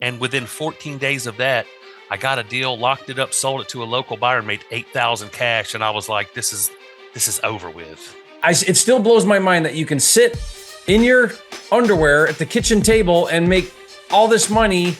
And within 14 days of that, I got a deal, locked it up, sold it to a local buyer, and made $8,000 cash. And I was like, this is over with. It still blows my mind that you can sit in your underwear at the kitchen table and make all this money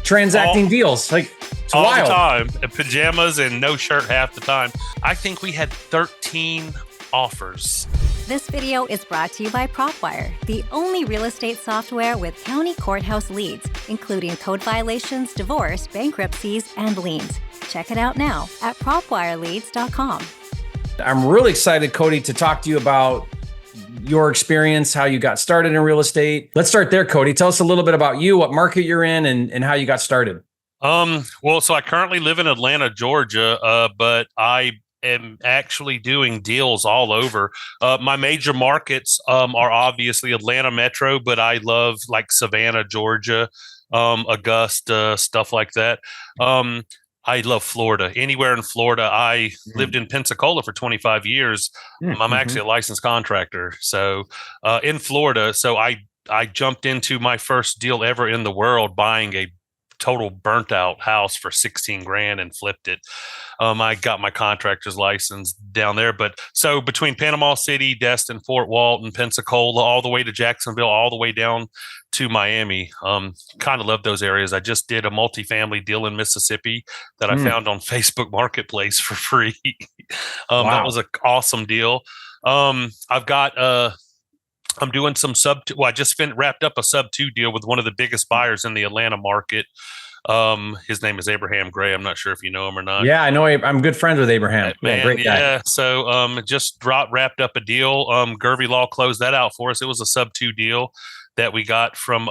transacting deals. Like, it's all wild. The time, and pajamas and no shirt half the time. I think we had 13 offers. This video is brought to you by Propwire, the only real estate software with county courthouse leads, including code violations, divorce, bankruptcies, and liens. Check it out now at propwireleads.com. I'm really excited, Cody, to talk to you about your experience, how you got started in real estate. Let's start there, Cody. Tell us a little bit about you, what market you're in, and how you got started. Well, so I currently live in Atlanta, Georgia, but I am actually doing deals all over. My major markets are obviously Atlanta Metro, but I love like Savannah, Georgia, Augusta, stuff like that. I love Florida. Anywhere in Florida. I lived in Pensacola for 25 years. I'm actually a licensed contractor. So in Florida, so I jumped into my first deal ever in the world, buying a total burnt out house for 16 grand and flipped it. I got my contractor's license down there. But so between Panama City, Destin, Fort Walton, Pensacola, all the way to Jacksonville, all the way down to Miami. Kind of love those areas. I just did a multifamily deal in Mississippi that I found on Facebook Marketplace for free. Wow. That was an awesome deal. I've got I'm doing some I just wrapped up a sub-2 deal with one of the biggest buyers in the Atlanta market. His name is Abraham Gray. I'm not sure if you know him or not. Yeah, I know. I'm good friends with Abraham. Man, great guy. Yeah. So just wrapped up a deal. Gervy Law closed that out for us. It was a sub-2 deal that we got from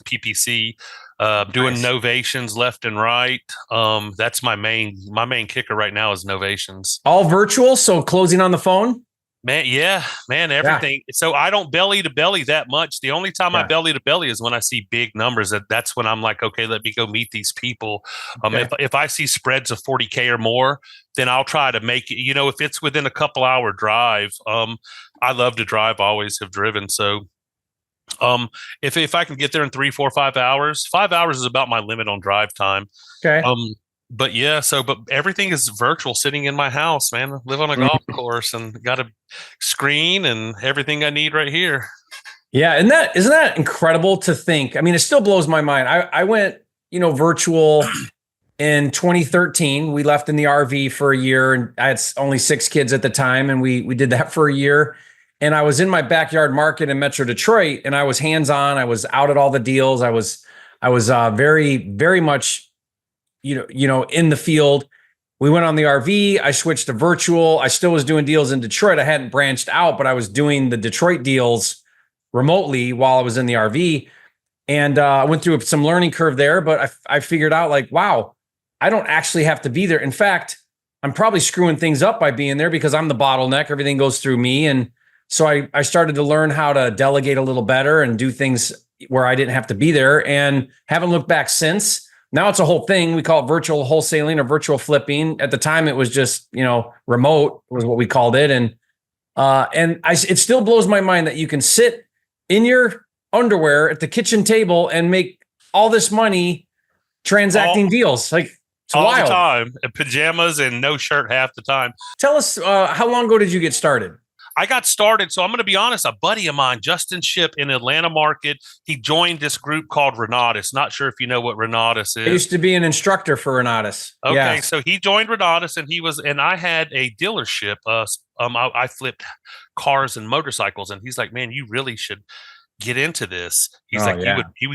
PPC. Doing novations left and right. That's my main kicker right now is novations. All virtual, so closing on the phone? Man, everything. Yeah. So I don't belly to belly that much. The only time I belly to belly is when I see big numbers. That's when I'm like, okay, let me go meet these people. If I see spreads of 40K or more, then I'll try to make it, if it's within a couple hour drive. I love to drive, always have driven. So if I can get there in 3, 4, 5 hours, 5 hours is about my limit on drive time. Okay. But everything is virtual, sitting in my house, man. I live on a golf course and got a screen and everything I need right here. Yeah. And isn't that incredible to think? I mean, it still blows my mind. I went, virtual in 2013. We left in the RV for a year, and I had only 6 kids at the time. And we did that for a year. And I was in my backyard market in Metro Detroit, and I was hands-on. I was out at all the deals. I was very, very much in the field. We went on the RV. I switched to virtual. I still was doing deals in Detroit. I hadn't branched out, but I was doing the Detroit deals remotely while I was in the RV. And I went through some learning curve there, but I figured out like, wow, I don't actually have to be there. In fact, I'm probably screwing things up by being there because I'm the bottleneck. Everything goes through me. And so I started to learn how to delegate a little better and do things where I didn't have to be there, and haven't looked back since. Now it's a whole thing. We call it virtual wholesaling or virtual flipping. At the time, it was just, remote was what we called it. And it still blows my mind that you can sit in your underwear at the kitchen table and make all this money transacting deals. Like, it's all wild. The time, and pajamas and no shirt half the time. Tell us, how long ago did you get started? I got started. So I'm going to be honest, a buddy of mine, Justin Ship in Atlanta market, he joined this group called Renatus. Not sure if you know what Renatus is. I used to be an instructor for Renatus. Okay. Yeah. So he joined Renatus, and I had a dealership. I flipped cars and motorcycles, and he's like, man, you really should get into this. He's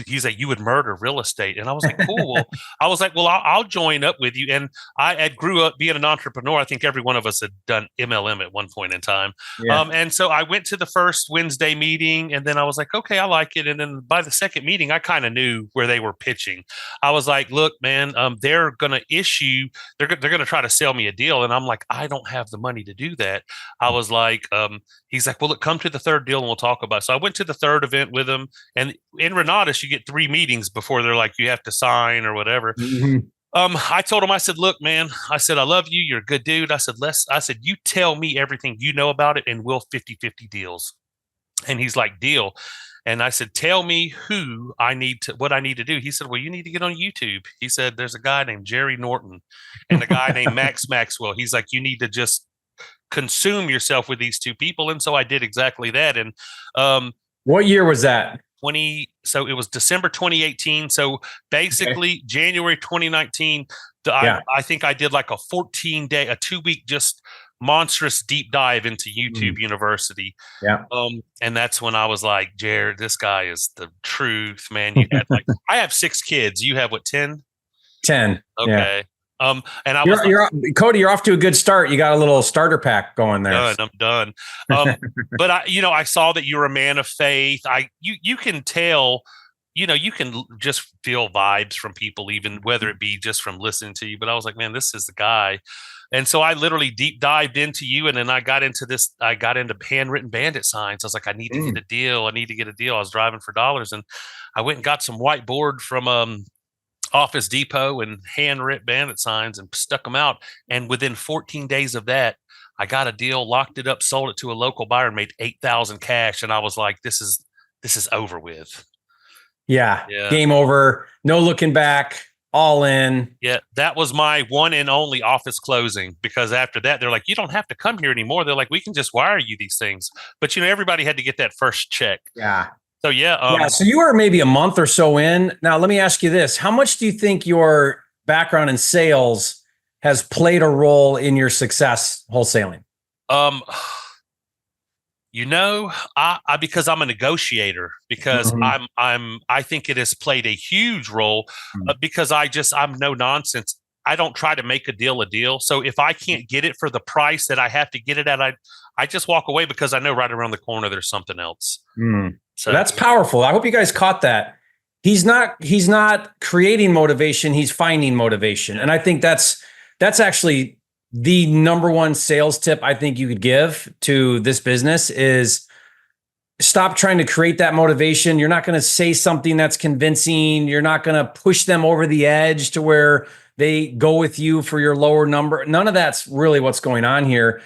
he's like, you would murder real estate. And I was like, cool. I was like, well, I'll join up with you. And I grew up being an entrepreneur. I think every one of us had done MLM at one point in time. Yeah. And so I went to the first Wednesday meeting, and then I was like, okay, I like it. And then by the second meeting, I kind of knew where they were pitching. I was like, look, man, they're going to try to sell me a deal. And I'm like, I don't have the money to do that. I was like, he's like, well, look, come to the third deal and we'll talk about it. So I went to the third event with him, and in Renatus, you get 3 meetings before they're like, you have to sign or whatever. I told him, I said, look, man, I said, I love you. You're a good dude. I said, you tell me everything you know about it, and we'll 50-50 deals. And he's like, deal. And I said, tell me what I need to do. He said, well, you need to get on YouTube. He said, there's a guy named Jerry Norton and a guy named Max Maxwell. He's like, you need to just consume yourself with these two people. And so I did exactly that. And what year was that? So it was December 2018. So basically January 2019, I think I did like a 14-day, a 2-week just monstrous deep dive into YouTube University. Yeah. And that's when I was like, Jared, this guy is the truth, man. You had like, I have 6 kids. You have what, 10? 10. Okay. Yeah. And Cody, you're off to a good start. You got a little starter pack going there. I'm done. But I saw that you're a man of faith. You can tell, you can just feel vibes from people, even whether it be just from listening to you. But I was like, man, this is the guy. And so I literally deep dived into you. And then I got into handwritten bandit signs. I was like, I need to get a deal. I was driving for dollars, and I went and got some whiteboard from Office Depot and handwritten bandit signs and stuck them out. And within 14 days of that, I got a deal, locked it up, sold it to a local buyer, and made $8,000 cash. And I was like, this is over with. Yeah. Game over. No looking back. All in. Yeah. That was my one and only office closing, because after that, they're like, you don't have to come here anymore. They're like, we can just wire you these things. But, everybody had to get that first check. Yeah. So, yeah. So you were maybe a month or so in. Now, let me ask you this. How much do you think your background in sales has played a role in your success wholesaling? I because I'm a negotiator, because I think it has played a huge role, because I'm no nonsense. I don't try to make a deal. So if I can't get it for the price that I have to get it at, I just walk away, because I know right around the corner there's something else. So that's powerful. I hope you guys caught that. He's not creating motivation. He's finding motivation. And I think that's actually the number one sales tip I think you could give to this business is stop trying to create that motivation. You're not going to say something that's convincing. You're not going to push them over the edge to where they go with you for your lower number. None of that's really what's going on here.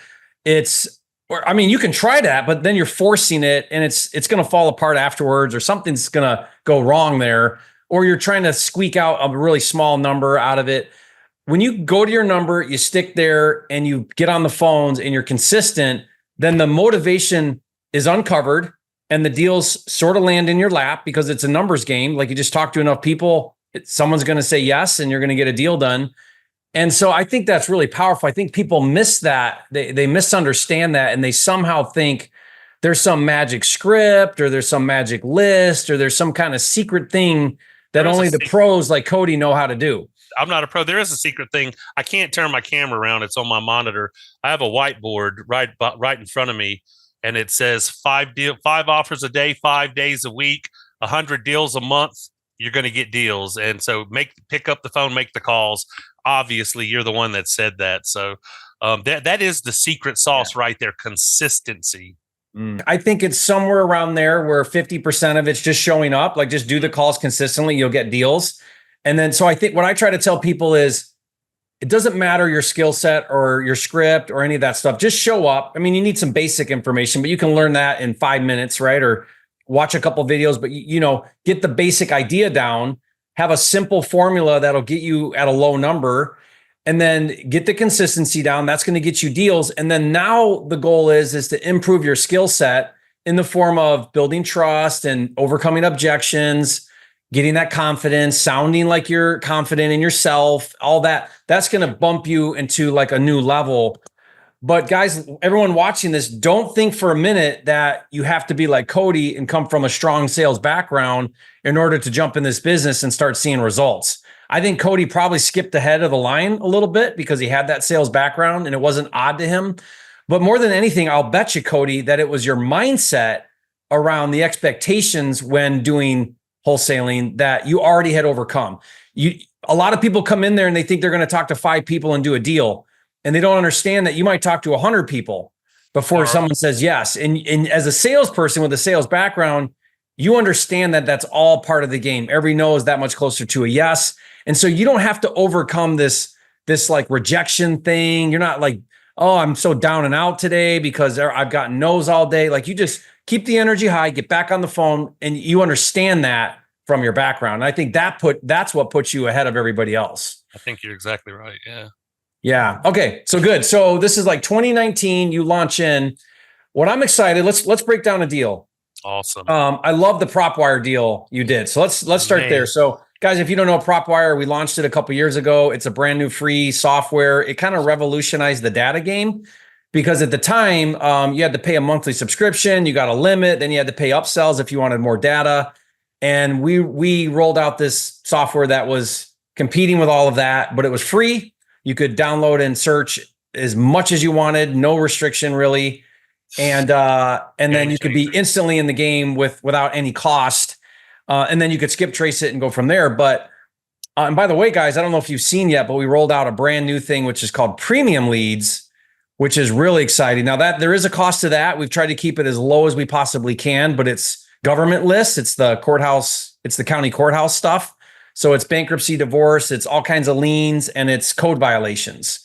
You can try that, but then you're forcing it, and it's going to fall apart afterwards, or something's going to go wrong there, or you're trying to squeak out a really small number out of it. When you go to your number, you stick there and you get on the phones and you're consistent, then the motivation is uncovered and the deals sort of land in your lap, because it's a numbers game. Like, you just talk to enough people, someone's going to say yes, and you're going to get a deal done. And so I think that's really powerful. I think people miss that. They misunderstand that, and they somehow think there's some magic script, or there's some magic list, or there's some kind of secret thing that only the pros like Cody know how to do. I'm not a pro. There is a secret thing. I can't turn my camera around. It's on my monitor. I have a whiteboard right in front of me, and it says 5 offers a day, 5 days a week, 100 deals a month. You're going to get deals. And so pick up the phone, make the calls. Obviously, you're the one that said that. So that is the secret sauce right there. Consistency. I think it's somewhere around there where 50% of it's just showing up. Like, just do the calls consistently. You'll get deals. And then, so I think what I try to tell people is, it doesn't matter your skill set or your script or any of that stuff. Just show up. I mean, you need some basic information, but you can learn that in 5 minutes, right? Or watch a couple of videos, but get the basic idea down, have a simple formula that'll get you at a low number, and then get the consistency down. That's going to get you deals. And then now the goal is to improve your skill set in the form of building trust and overcoming objections, getting that confidence, sounding like you're confident in yourself, all that. That's going to bump you into like a new level. But guys, everyone watching this, don't think for a minute that you have to be like Cody and come from a strong sales background in order to jump in this business and start seeing results. I think Cody probably skipped ahead of the line a little bit because he had that sales background and it wasn't odd to him. But more than anything, I'll bet you, Cody, that it was your mindset around the expectations when doing wholesaling that you already had overcome. A lot of people come in there and they think they're going to talk to 5 people and do a deal. And they don't understand that you might talk to 100 people before someone says yes. And as a salesperson with a sales background, you understand that that's all part of the game. Every no is that much closer to a yes. And so you don't have to overcome this like rejection thing. You're not like, oh, I'm so down and out today because I've gotten no's all day. Like, you just keep the energy high, get back on the phone, and you understand that from your background. And I think that's what puts you ahead of everybody else. I think you're exactly right. Yeah. Yeah. Okay. So good. So this is like 2019. You launch in. What I'm excited. Let's break down a deal. Awesome. I love the Propwire deal you did. So let's start there. So guys, if you don't know Propwire, we launched it a couple years ago. It's a brand new free software. It kind of revolutionized the data game because at the time you had to pay a monthly subscription. You got a limit. Then you had to pay upsells if you wanted more data. And we rolled out this software that was competing with all of that, but it was free. You could download and search as much as you wanted, no restriction really. And then you could be instantly in the game without any cost. And then you could skip trace it and go from there. But and by the way, guys, I don't know if you've seen yet, but we rolled out a brand new thing, which is called premium leads, which is really exciting. Now that there is a cost to that. We've tried to keep it as low as we possibly can, but it's government lists. It's the courthouse. It's the county courthouse stuff. So it's bankruptcy, divorce, it's all kinds of liens, and it's code violations.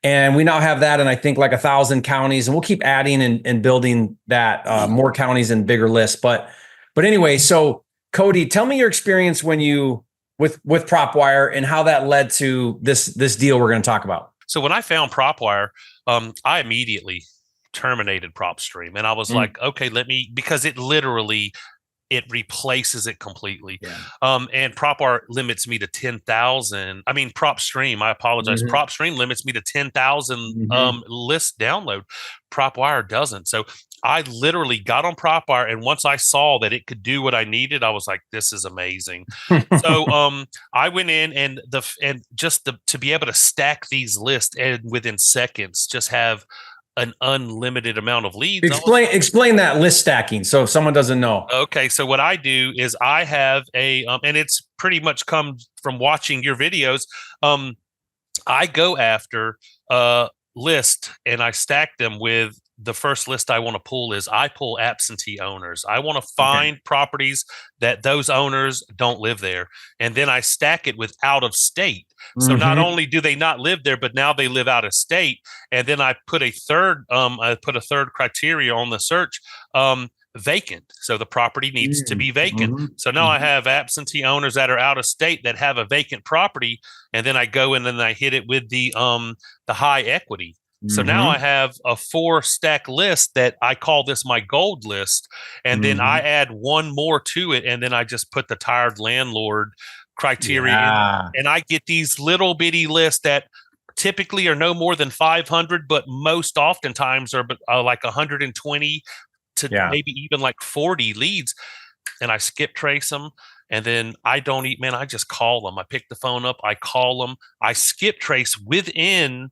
And we now have that in, I think, like 1,000 counties, and we'll keep adding and building that more counties and bigger lists. But anyway, so Cody, tell me your experience when you with Propwire and how that led to this deal we're going to talk about. So when I found Propwire, I immediately terminated PropStream, and I was like, okay, because it replaces it completely. Yeah. And Propwire limits me to 10,000. I mean, PropStream, I apologize. PropStream limits me to 10,000 list download. Propwire doesn't. So I literally got on Propwire, and once I saw that it could do what I needed, I was like, this is amazing. So I went in and to be able to stack these lists and within seconds just have an unlimited amount of leads. Explain that list stacking. So if someone doesn't know. Okay. So what I do is I have and it's pretty much come from watching your videos. I go after a list and I stack them with the first list I want to pull is I pull absentee owners. I want to find properties that those owners don't live there. And then I stack it with out of state. So not only do they not live there, but now they live out of state. And then I put a third criteria on the search, vacant. So the property needs to be vacant. So now I have absentee owners that are out of state that have a vacant property. And then I go in and I hit it with the high equity. So now I have a 4-stack list that I call this my gold list. And then I add one more to it. And then I just put the tired landlord criteria in. And I get these little bitty lists that typically are no more than 500, but most oftentimes are like 120 to maybe even like 40 leads. And I skip trace them. And then I just call them. I pick the phone up. I call them. I skip trace within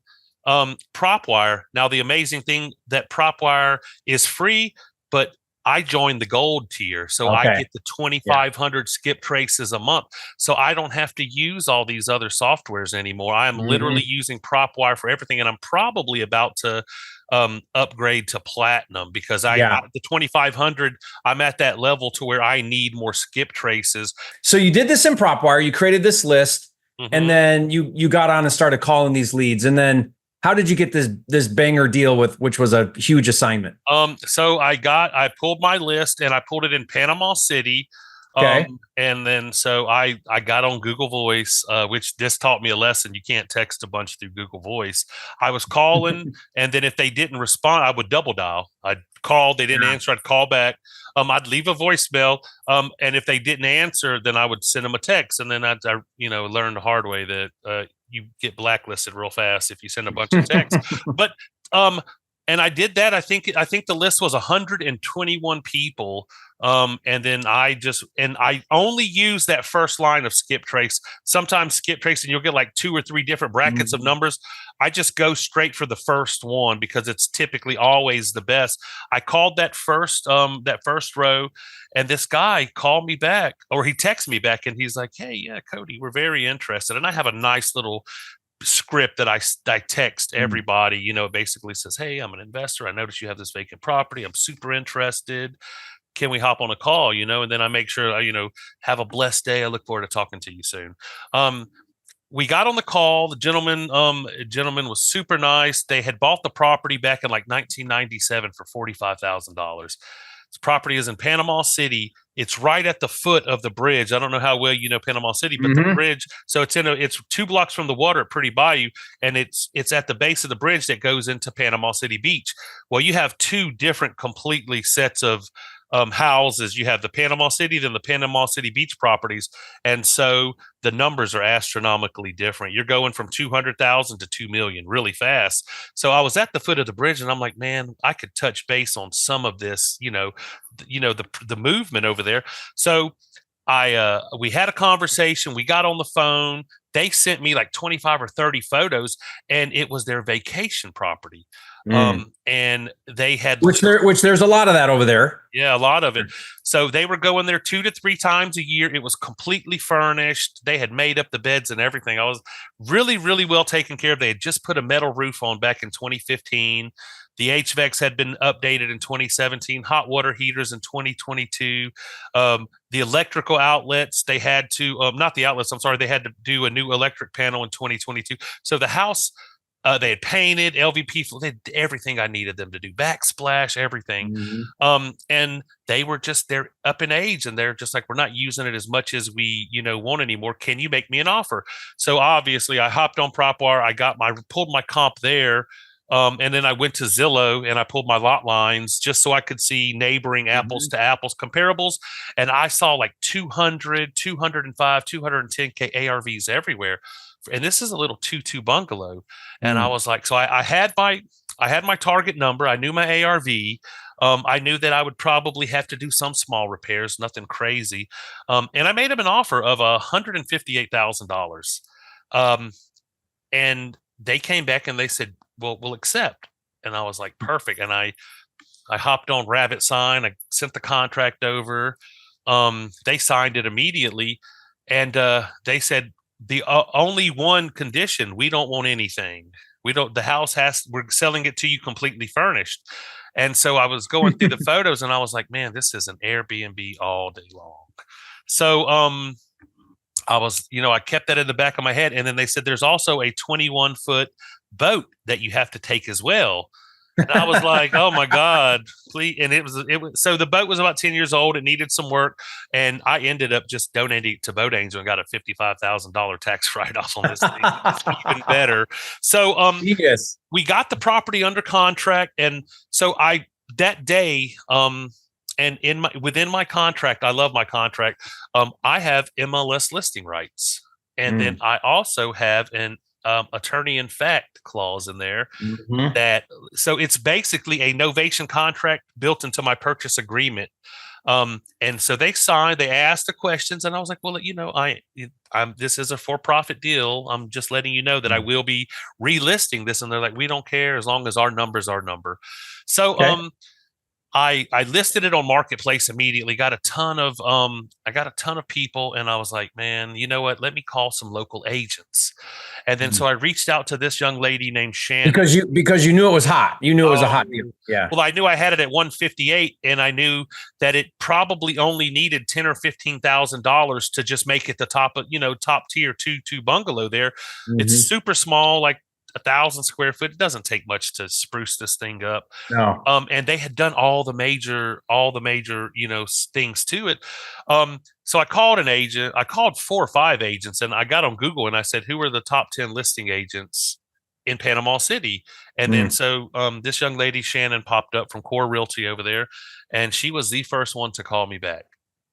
Propwire. Now, the amazing thing that Propwire is free, but I joined the gold tier. So I get the 2,500 skip traces a month. So I don't have to use all these other softwares anymore. I am literally using Propwire for everything. And I'm probably about to upgrade to platinum because the 2,500, I'm at that level to where I need more skip traces. So you did this in Propwire, you created this list, and then you got on and started calling these leads. And then how did you get this banger deal which was a huge assignment? So I pulled my list and I pulled it in Panama City. And then so I got on Google Voice, which this taught me a lesson. You can't text a bunch through Google Voice. I was calling, and then if they didn't respond, I would double dial. I'd call, they didn't answer, I'd call back. I'd leave a voicemail, and if they didn't answer, then I would send them a text. And then I learned the hard way that you get blacklisted real fast if you send a bunch of texts. But and I did that. I think the list was 121 people. And then I only use that first line of skip trace. Sometimes skip trace and you'll get like 2 or 3 different brackets of numbers. I just go straight for the first one because it's typically always the best. I called that first row, and this guy called me back, or he texted me back, and he's like, "Hey, yeah, Cody, we're very interested." And I have a nice little script that I text everybody. It basically says, "Hey, I'm an investor. I noticed you have this vacant property. I'm super interested. Can we hop on a call?" And then I make sure, have a blessed day. I look forward to talking to you soon. We got on the call. The gentleman was super nice. They had bought the property back in like 1997 for $45,000. This property is in Panama City. It's right at the foot of the bridge. I don't know how well you know Panama City, but the bridge. So it's 2 blocks from the water at Pretty Bayou, and it's at the base of the bridge that goes into Panama City Beach. Well, you have 2 different completely sets of houses. You have the Panama City, then the Panama City Beach properties, and so the numbers are astronomically different. You're going from 200,000 to 2 million really fast. So I was at the foot of the bridge, and I'm like, man, I could touch base on some of this, the movement over there. So we had a conversation. We got on the phone. They sent me like 25 or 30 photos, and it was their vacation property. And they had which there's a lot of that over there. Yeah, a lot of it. So they were going there 2 to 3 times a year. It was completely furnished. They had made up the beds and everything. I was really, really well taken care of. They had just put a metal roof on back in 2015. The HVACs had been updated in 2017, hot water heaters in 2022. The electrical outlets, they had to, not the outlets, I'm sorry, they had to do a new electric panel in 2022. So the house, they had painted, LVP, they had everything I needed them to do, backsplash, everything. And they're up in age, and they're just like, we're not using it as much as we, want anymore. Can you make me an offer? So obviously I hopped on Propwire. I pulled my comp there. And then I went to Zillow and I pulled my lot lines just so I could see neighboring apples to apples comparables. And I saw like 200, 205, 210K ARVs everywhere. And this is a little 2-2 bungalow. And I was like, so I had my target number. I knew my ARV. I knew that I would probably have to do some small repairs, nothing crazy. And I made him an offer of $158,000. And they came back and they said, well, we'll accept. And I was like, perfect. And I hopped on Rabbit Sign. I sent the contract over. They signed it immediately. And they said, the only one condition, we don't want anything. We're selling it to you completely furnished. And so I was going through the photos and I was like, man, this is an Airbnb all day long. So, I kept that in the back of my head. And then they said, there's also a 21-foot boat that you have to take as well. And I was like, oh my God, please. And it was, so the boat was about 10 years old. It needed some work. And I ended up just donating it to Boat Angel and got a $55,000 tax write-off on this thing. It's even better. So, yes, we got the property under contract. And so that day, and within my contract, I love my contract. I have MLS listing rights. And then I also have an attorney in fact clause in there so it's basically a novation contract built into my purchase agreement. And so they asked the questions, and I was like, well, this is a for-profit deal. I'm just letting you know that I will be relisting this. And they're like, we don't care as long as our number's our number. So, okay. I listed it on Marketplace immediately, got a ton of people, and I was like, man, you know what? Let me call some local agents. And then so I reached out to this young lady named Shannon. Because you knew it was hot. You knew it was a hot deal. Yeah. Well, I knew I had it at 158, and I knew that it probably only needed $10,000 or $15,000 to just make it the top tier 2 bungalow there. It's super small, like 1,000 square foot. It doesn't take much to spruce this thing up. No. And they had done all the major, things to it. So I called an agent. I called 4 or 5 agents, and I got on Google and I said, who are the top 10 listing agents in Panama City? And then so this young lady, Shannon, popped up from Core Realty over there, and she was the first one to call me back.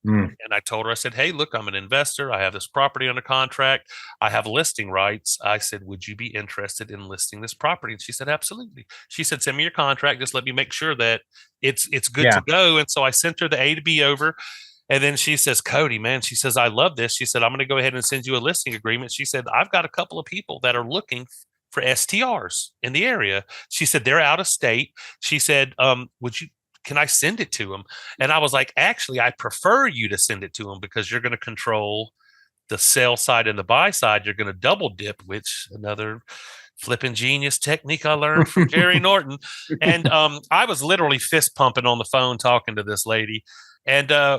And I told her, I said, hey, look, I'm an investor. I have this property under contract. I have listing rights. I said, would you be interested in listing this property? And she said, absolutely. She said, send me your contract. Just let me make sure that it's good to go. And so I sent her the A to B over. And then she says, Cody, man, she says, I love this. She said, I'm going to go ahead and send you a listing agreement. She said, I've got a couple of people that are looking for STRs in the area. She said, they're out of state. She said, can I send it to them? And I was like, actually, I prefer you to send it to them because you're going to control the sell side and the buy side. You're going to double dip, which another flipping genius technique I learned from Jerry Norton. And I was literally fist pumping on the phone talking to this lady. And I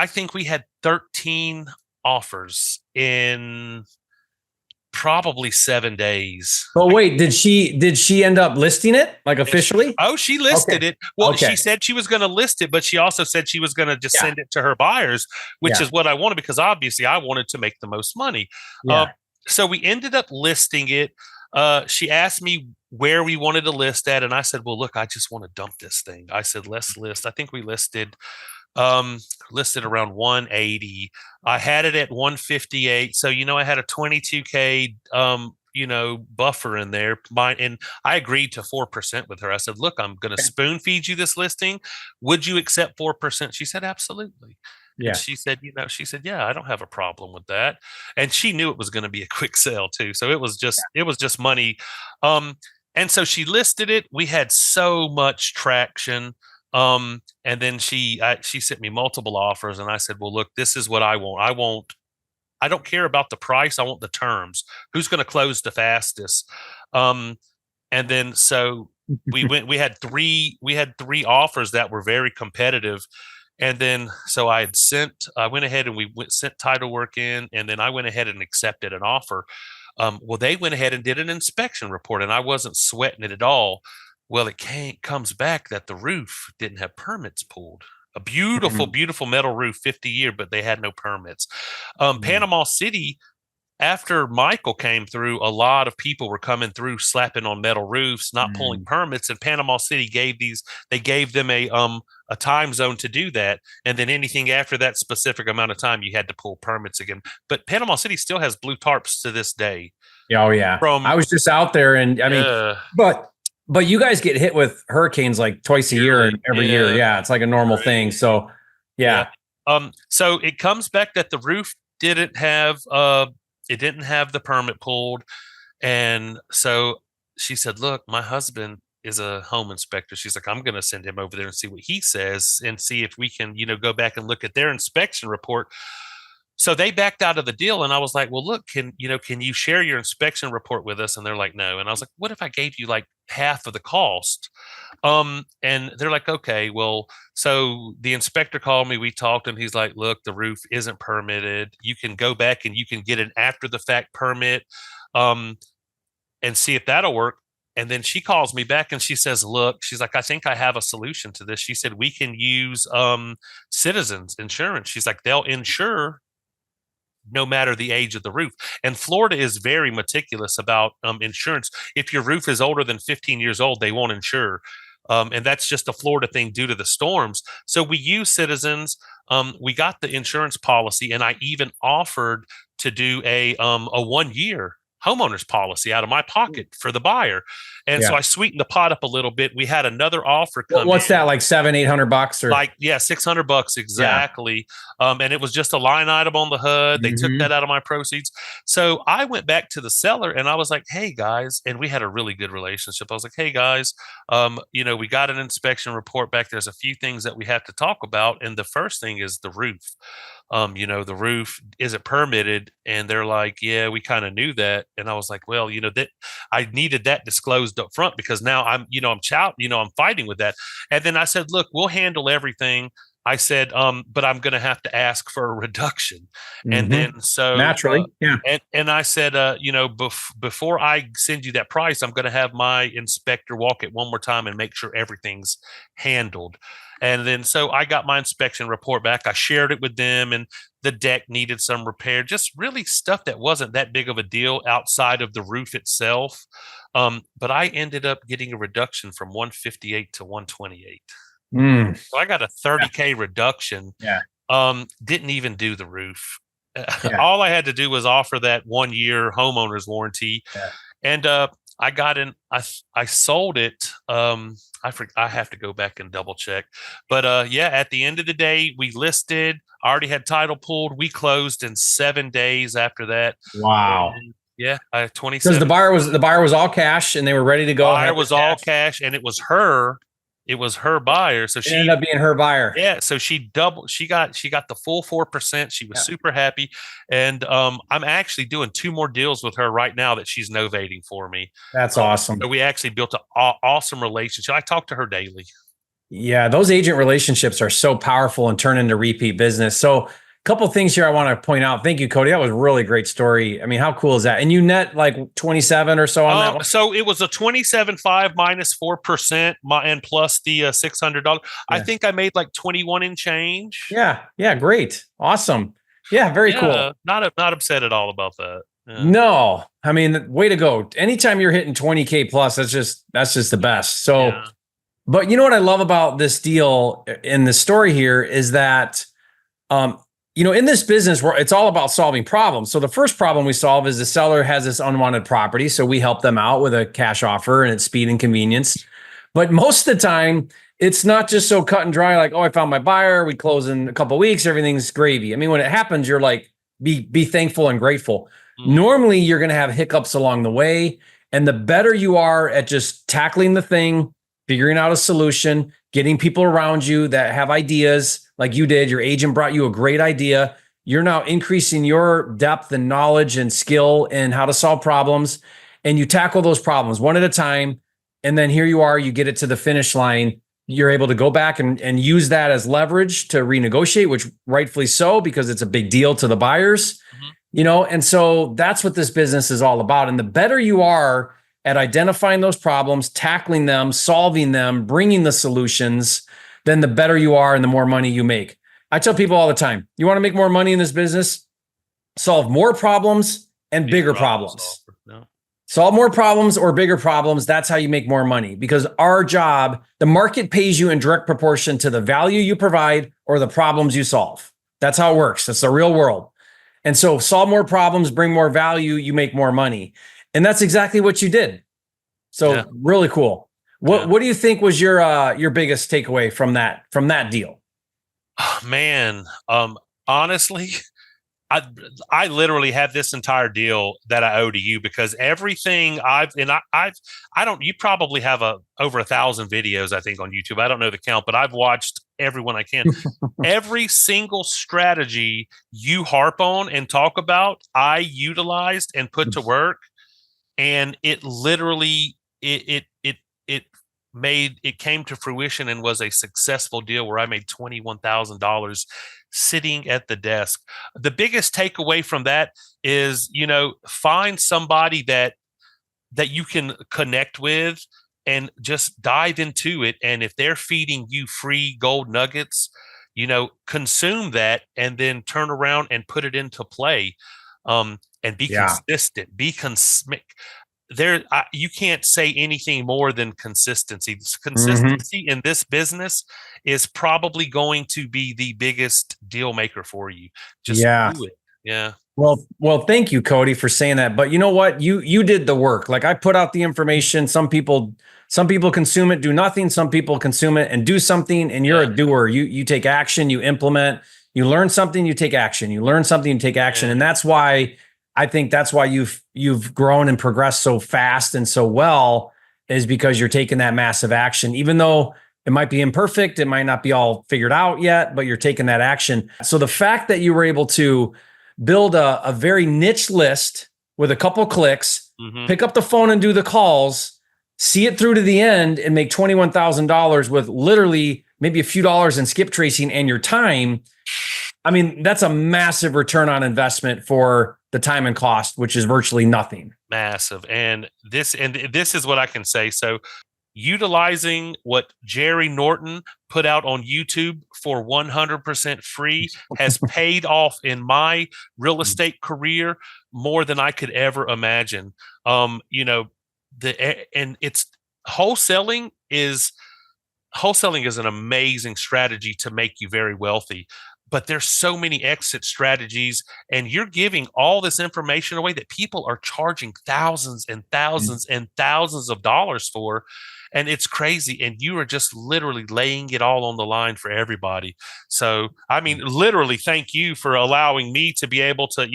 think we had 13 offers in probably 7 days. But wait, did she end up listing it like officially? She listed it. Well, Okay. she said she was going to list it, but she also said she was going to just send it to her buyers, which is what I wanted, because obviously I wanted to make the most money. So we ended up listing it. She asked me where we wanted to list at, and I said, well, look, I just want to dump this thing. I said, let's list. I think we listed around 180. I had it at 158. So, I had a 22K buffer in there. And I agreed to 4% with her. I said, look, I'm going to spoon feed you this listing. Would you accept 4%? She said, absolutely. Yeah. And she said, yeah, I don't have a problem with that. And she knew it was going to be a quick sale too. So it was just money. And so she listed it. We had so much traction. And then she sent me multiple offers, and I said, well, look, this is what I want. I don't care about the price. I want the terms. Who's going to close the fastest? And then so we had three offers that were very competitive. And then so I went ahead and sent title work in, and then I went ahead and accepted an offer. Well, they went ahead and did an inspection report, and I wasn't sweating it at all. Well, it comes back that the roof didn't have permits pulled. A beautiful, beautiful metal roof, 50-year, but they had no permits. Panama City, after Michael came through, a lot of people were coming through, slapping on metal roofs, not pulling permits. And Panama City gave them a time zone to do that. And then anything after that specific amount of time, you had to pull permits again. But Panama City still has blue tarps to this day. Oh yeah. I was just out there, and I mean, but you guys get hit with hurricanes like twice a year and every year. Yeah. It's like a normal thing. So yeah. So it comes back that the roof didn't have the permit pulled. And so she said, look, my husband is a home inspector. She's like, I'm going to send him over there and see what he says and see if we can, go back and look at their inspection report. So they backed out of the deal, and I was like, well, look, can you share your inspection report with us? And they're like, no. And I was like, what if I gave you like half of the cost? And they're like, okay, well, so the inspector called me, we talked, and he's like, look, the roof isn't permitted. You can go back and you can get an after the fact permit, and see if that'll work. And then she calls me back and she says, look, she's like, I think I have a solution to this. She said, we can use Citizens Insurance. She's like, they'll insure no matter the age of the roof. And Florida is very meticulous about insurance. If your roof is older than 15 years old, they won't insure. And that's just a Florida thing due to the storms. So we use Citizens. We got the insurance policy, and I even offered to do a 1-year homeowner's policy out of my pocket for the buyer. And so I sweetened the pot up a little bit. We had another offer come What's that, like $700-800 or like, $600 exactly. And it was just a line item on the HUD. They took that out of my proceeds. So I went back to the seller and I was like, hey guys, and we had a really good relationship. I was like, hey guys, we got an inspection report back. There's a few things that we have to talk about. And the first thing is the roof. The roof, is it permitted? And they're like, yeah, we kind of knew that. And I was like, well, that I needed that disclosed up front, because now I'm fighting with that. And then I said, look, we'll handle everything. I said, but I'm going to have to ask for a reduction. And then so naturally, and I said, before I send you that price, I'm going to have my inspector walk it one more time and make sure everything's handled. And then so I got my inspection report back. I shared it with them, and the deck needed some repair, just really stuff that wasn't that big of a deal outside of the roof itself. But I ended up getting a reduction from 158 to 128. So I got a 30K reduction. Didn't even do the roof. All I had to do was offer that 1-year homeowner's warranty. And I got in, I sold it. I have to go back and double check, but at the end of the day, we listed, I already had title pulled. We closed in 7 days after that. Wow. And I had 27. Because the buyer was all cash and they were ready to go. Buyer was all cash, and it was her buyer. So she ended up being her buyer. Yeah. So she got the full 4%. She was super happy. And I'm actually doing 2 more deals with her right now that she's novating for me. That's awesome. So we actually built an awesome relationship. I talk to her daily. Yeah. Those agent relationships are so powerful and turn into repeat business. So couple things here I want to point out. Thank you, Cody. That was a really great story. I mean, how cool is that? And you net like 27 or so on that one? So it was a 27.5 minus 4% and plus the $600. I think I made like 21 and change. Yeah. Yeah. Great. Awesome. Yeah. Very cool. Not upset at all about that. Yeah. No, I mean, way to go. Anytime you're hitting 20K plus, that's just the best. So, but you know what I love about this deal in the story here is that, in this business where it's all about solving problems. So the first problem we solve is the seller has this unwanted property. So we help them out with a cash offer and it's speed and convenience. But most of the time, it's not just so cut and dry. Like, oh, I found my buyer. We close in a couple of weeks. Everything's gravy. I mean, when it happens, you're like, be thankful and grateful. Normally, you're going to have hiccups along the way. And the better you are at just tackling the thing, figuring out a solution, getting people around you that have ideas like you did. Your agent brought you a great idea. You're now increasing your depth and knowledge and skill in how to solve problems. And you tackle those problems one at a time. And then here you are, you get it to the finish line. You're able to go back and use that as leverage to renegotiate, which rightfully so, because it's a big deal to the buyers. And so that's what this business is all about. And the better you are at identifying those problems, tackling them, solving them, bringing the solutions, then the better you are and the more money you make. I tell people all the time, you want to make more money in this business, solve more problems and bigger problems. Solve more problems or bigger problems. That's how you make more money, because our job, the market pays you in direct proportion to the value you provide or the problems you solve. That's how it works. That's the real world. And so solve more problems, bring more value, you make more money. And that's exactly what you did. So really cool. What do you think was your biggest takeaway from that deal? Oh, man, honestly, I literally have this entire deal that I owe to you, because everything you probably have over 1,000 videos, I think, on YouTube. I don't know the count, but I've watched everyone I can. Every single strategy you harp on and talk about, I utilized and put to work. And it literally, it came to fruition and was a successful deal where I made $21,000 sitting at the desk. The biggest takeaway from that is, find somebody that you can connect with and just dive into it. And if they're feeding you free gold nuggets, consume that and then turn around and put it into play. And be consistent. You can't say anything more than consistency. Consistency in this business is probably going to be the biggest deal maker for you. Just do it. Yeah. Well, thank you, Cody, for saying that. But you know what? You did the work. Like, I put out the information. Some people consume it, do nothing. Some people consume it and do something. And you're a doer. You take action. You implement. You learn something. You take action. You learn something. You take action. And that's why I think that's why you've grown and progressed so fast and so well, is because you're taking that massive action. Even though it might be imperfect, it might not be all figured out yet, but you're taking that action. So the fact that you were able to build a very niche list with a couple clicks, pick up the phone and do the calls, see it through to the end, and make $21,000 with literally maybe a few dollars in skip tracing and your time. I mean, that's a massive return on investment for the time and cost, which is virtually nothing. Massive. And this is what I can say. So utilizing what Jerry Norton put out on YouTube for 100% free has paid off in my real estate career more than I could ever imagine. And it's wholesaling is an amazing strategy to make you very wealthy. But there's so many exit strategies, and you're giving all this information away that people are charging thousands and thousands and thousands of dollars for. And it's crazy. And you are just literally laying it all on the line for everybody. So, I mean, literally, thank you for allowing me to be able to,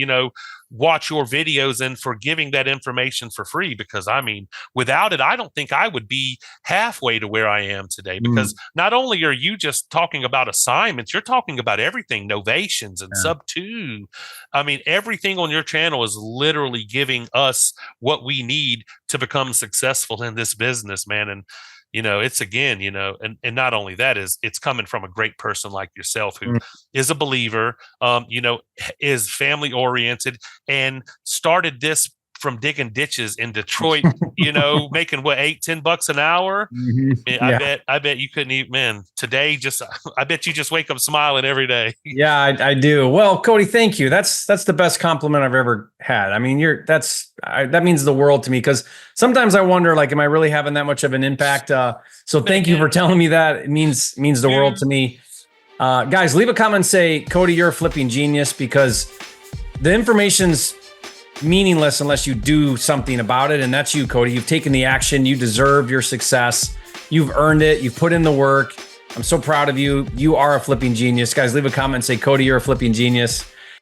watch your videos and for giving that information for free. Because, I mean, without it, I don't think I would be halfway to where I am today. Because not only are you just talking about assignments, you're talking about everything, novations and sub two. I mean, everything on your channel is literally giving us what we need to become successful in this business, man. And it's again, and not only that is it's coming from a great person like yourself who is a believer, is family oriented and started this from digging ditches in Detroit, making what, $8-10 an hour. Man, I bet you couldn't even, man, today I bet you just wake up smiling every day. Yeah, I do. Well, Cody, thank you. That's the best compliment I've ever had. I mean, that means the world to me, because sometimes I wonder, like, am I really having that much of an impact? So thank you for telling me that. It means the world to me. Guys, leave a comment and say, Cody, you're a flipping genius, because the information's meaningless unless you do something about it. And that's you, Cody. You've taken the action. You deserve your success. You've earned it. You've put in the work. I'm so proud of you. You are a flipping genius. Guys, leave a comment and say, Cody, you're a flipping genius.